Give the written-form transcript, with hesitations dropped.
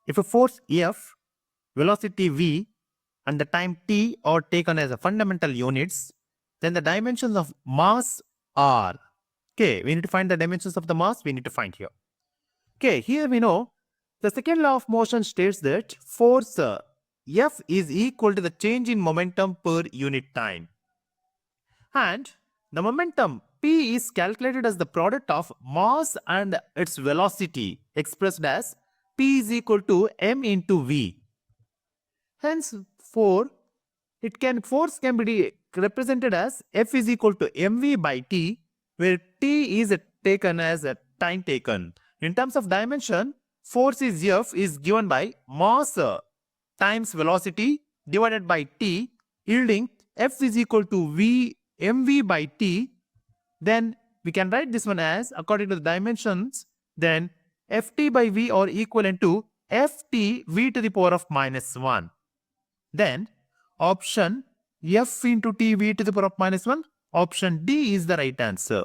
If a force F, velocity V, and the time t are taken as a fundamental units, then the dimensions of mass are. Okay, we need to find the dimensions of the mass, we need to find here. Okay, here we know the second law of motion states that force F is equal to the change in momentum per unit time. And the momentum P is calculated as the product of mass and its velocity, expressed as P is equal to m into V. Hence, force can be represented as F is equal to mv by t, where t is taken as a time taken. In terms of dimension, force is F is given by mass times velocity divided by t, yielding F is equal to v mv by t. Then we can write this one as, according to the dimensions, then ft by v are equivalent to ft v to the power of minus 1. Then option F into t v to the power of minus 1, option D is the right answer.